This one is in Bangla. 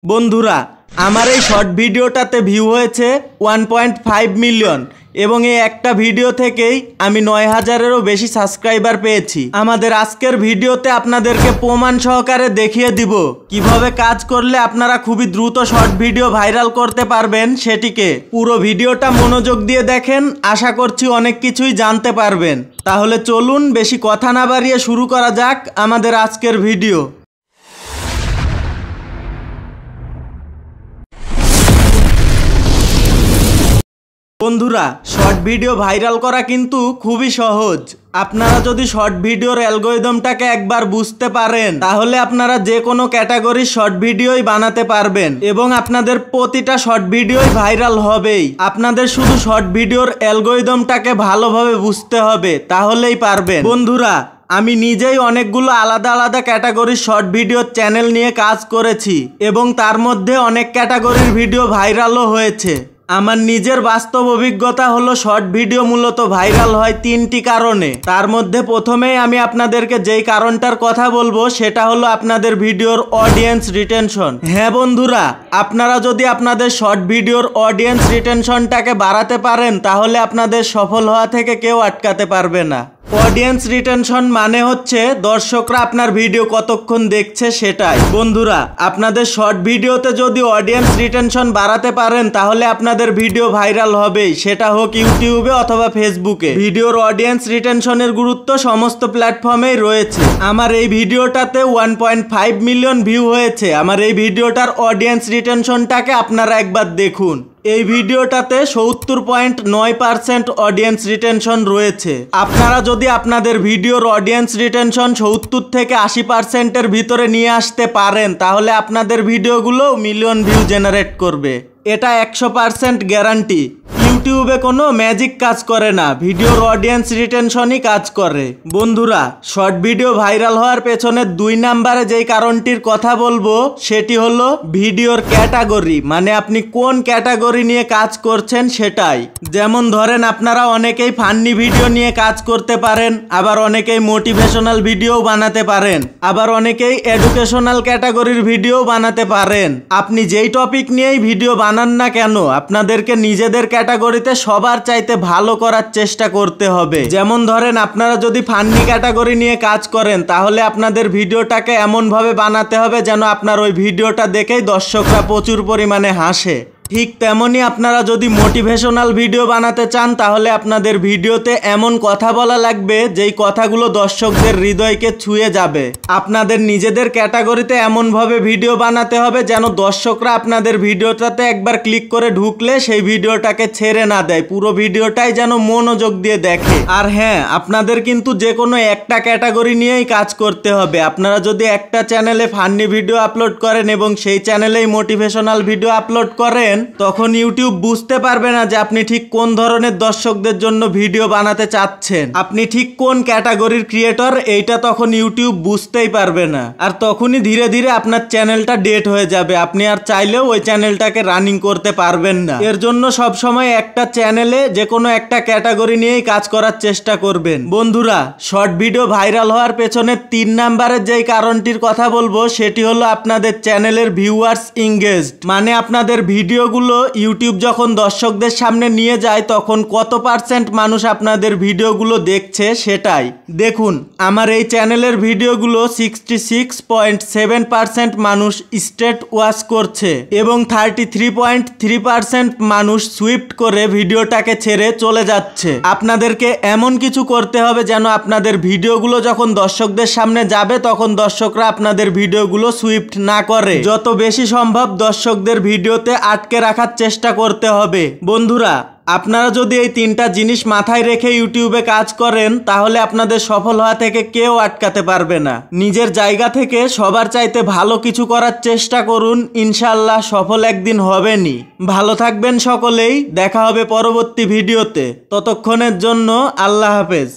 বন্ধুরা আমার এই শর্ট ভিডিওটাতে ভিউ হয়েছে 1.5 মিলিয়ন এবং এই একটা ভিডিও থেকেই আমি 9000-এরও বেশি সাবস্ক্রাইবার পেয়েছি। আমাদের আজকের ভিডিওতে আপনাদেরকে প্রমাণ সহকারে দেখিয়ে দিব কিভাবে কাজ করলে আপনারা খুবই দ্রুত শর্ট ভিডিও ভাইরাল করতে পারবেন সেটিকে। পুরো ভিডিওটা মনোযোগ দিয়ে দেখেন, আশা করছি অনেক কিছুই জানতে পারবেন। তাহলে চলুন বেশি কথা না বাড়িয়ে শুরু করা যাক আমাদের আজকের ভিডিও। বন্ধুরা শর্ট ভিডিও ভাইরাল করা কিন্তু খুবই সহজ। আপনারা যদি শর্ট ভিডিওর অ্যালগরিদমটাকে একবার বুঝতে পারেন তাহলে আপনারা যে কোনো ক্যাটাগরির শর্ট ভিডিওই বানাতে পারবেন এবং আপনাদের প্রতিটা শর্ট ভিডিওই ভাইরাল হবেই। আপনাদের শুধু শর্ট ভিডিওর অ্যালগরিদমটাকে ভালোভাবে বুঝতে হবে, তাহলেই পারবেন। বন্ধুরা আমি নিজেই অনেকগুলো আলাদা আলাদা ক্যাটাগরির শর্ট ভিডিওর চ্যানেল নিয়ে কাজ করেছি এবং তার মধ্যে অনেক ক্যাটাগরির ভিডিও ভাইরালও হয়েছে। আমার নিজের বাস্তব অভিজ্ঞতা হলো শর্ট ভিডিও মূলত ভাইরাল হয় তিনটি কারণে। তার মধ্যে প্রথমেই আমি আপনাদেরকে যেই কারণটার কথা বলবো সেটা হলো আপনাদের ভিডিওর অডিয়েন্স রিটেনশন। হ্যাঁ বন্ধুরা, আপনারা যদি আপনাদের শর্ট ভিডিওর অডিয়েন্স রিটেনশনটাকে বাড়াতে পারেন তাহলে আপনাদের সফল হওয়া থেকে কেউ আটকাতে পারবে না। অডিয়েন্স রিটেনশন মানে হচ্ছে দর্শকরা আপনার ভিডিও কতক্ষণ দেখছে সেটাই। বন্ধুরা আপনাদের শর্ট ভিডিওতে যদি অডিয়েন্স রিটেনশন বাড়াতে পারেন তাহলে আপনাদের ভিডিও ভাইরাল হবেই, সেটা হোক ইউটিউবে অথবা ফেসবুকে। ভিডিওর অডিয়েন্স রিটেনশনের গুরুত্ব সমস্ত প্ল্যাটফর্মেই রয়েছে। আমার এই ভিডিওটাতে 1.5 মিলিয়ন ভিউ হয়েছে। আমার এই ভিডিওটার অডিয়েন্স রিটেনশনটাকে আপনারা একবার দেখুন। এই ভিডিওটাতে 70.9% অডিয়েন্স রিটেনশন রয়েছে। আপনারা যদি আপনাদের ভিডিওর অডিয়েন্স রিটেনশন 70 থেকে 80%-এর ভিতরে নিয়ে আসতে পারেন তাহলে আপনাদের ভিডিওগুলো মিলিয়ন ভিউ জেনারেট করবে। এটা 100% গ্যারান্টি। ইউটিউবে কোনো ম্যাজিক কাজ করে না, ভিডিওর অডিয়েন্স রিটেনশনই কাজ করে। বন্ধুরা শর্ট ভিডিও ভাইরাল হওয়ার পেছনে 2 নম্বরে যেই কারণটির কথা বলবো সেটি হলো ভিডিওর ক্যাটাগরি, মানে আপনি কোন ক্যাটাগরি নিয়ে কাজ করছেন সেটাই। যেমন ধরেন আপনারা অনেকেই ফান্নি ভিডিও নিয়ে কাজ করতে পারেন, আবার অনেকেই মোটিভেশনাল ভিডিও বানাতে পারেন, আবার অনেকেই এডুকেশনাল ক্যাটাগরির ভিডিও বানাতে পারেন। আপনি যেই টপিক নিয়েই ভিডিও বানান না কেন আপনাদেরকে নিজেদের ক্যাটাগরিতে সবার চাইতে ভালো করার চেষ্টা করতে হবে। যেমন ধরেন আপনারা যদি ফান্নি ক্যাটাগরি নিয়ে কাজ করেন তাহলে আপনাদের ভিডিওটাকে এমনভাবে বানাতে হবে যেন আপনার ওই ভিডিওটা দেখেই দর্শকরা প্রচুর পরিমাণে হাসে। ঠিক তেমনই আপনারা যদি মোটিভেশনাল ভিডিও বানাতে চান তাহলে আপনাদের ভিডিওতে এমন কথা বলা লাগবে যেই কথাগুলো দর্শকদের হৃদয়কে ছুঁয়ে যাবে। আপনাদের নিজেদের ক্যাটাগরিতে এমনভাবে ভিডিও বানাতে হবে যেন দর্শকরা আপনাদের ভিডিওটাতে একবার ক্লিক করে ঢুকলে সেই ভিডিওটাকে ছেড়ে না দেয়, পুরো ভিডিওটাই যেন মনোযোগ দিয়ে দেখে। আর হ্যাঁ, আপনাদের কিন্তু যে কোনো একটা ক্যাটাগরি নিয়েই কাজ করতে হবে। আপনারা যদি একটা চ্যানেলে ফান্নি ভিডিও আপলোড করেন এবং সেই চ্যানেলেই মোটিভেশনাল ভিডিও আপলোড করেন তখন ইউটিউব বুঝতে পারবে না যে আপনি ঠিক কোন ধরনের দর্শকদের জন্য ভিডিও বানাতে চাচ্ছেন, আপনি ঠিক কোন ক্যাটাগরির ক্রিয়েটর, এইটা তখন ইউটিউব বুঝতেই পারবে না। আর তখনই ধীরে ধীরে আপনার চ্যানেলটা ডেড হয়ে যাবে, আপনি আর চাইলেও ওই চ্যানেলটাকে রানিং করতে পারবেন না। এর জন্য সবসময় একটা চ্যানেলে যে কোনো একটা ক্যাটাগরি নিয়েই কাজ করার চেষ্টা করবেন। বন্ধুরা শর্ট ভিডিও ভাইরাল হওয়ার পেছনে 3 নম্বরের যেই কারণটির কথা বলবো সেটি হলো আপনাদের চ্যানেলের ভিউয়ার্স এঙ্গেজড, মানে আপনাদের ভিডিও ইউটিউব যখন দর্শকদের সামনে নিয়ে যায় তখন কত পার্সেন্ট মানুষ আপনাদের ভিডিওগুলো দেখছে সেটাই। দেখুন আমার এই চ্যানেলের ভিডিওগুলো 66.7% মানুষ স্ট্রেট ওয়াচ করছে এবং 33.3% মানুষ সুইফট করে ভিডিওটাকে ছেড়ে চলে যাচ্ছে। আপনাদেরকে এমন কিছু করতে হবে যেন আপনাদের ভিডিওগুলো যখন দর্শকদের সামনে যাবে তখন দর্শকরা আপনাদের ভিডিওগুলো সুইফট না করে। যত বেশি সম্ভব দর্শকদের ভিডিওতে আটকে রাখার চেষ্টা করতে হবে। বন্ধুরা আপনারা যদি এই 3টা জিনিস মাথায় রেখে ইউটিউবে কাজ করেন তাহলে আপনাদের সফল হওয়া থেকে কেউ আটকাতে পারবে না। নিজের জায়গা থেকে সবার চাইতে ভালো কিছু করার চেষ্টা করুন, ইনশাআল্লাহ সফল একদিন হবেনই। ভালো থাকবেন সকলেই, দেখা হবে পরবর্তী ভিডিওতে। ততক্ষণের জন্য আল্লাহ হাফেজ।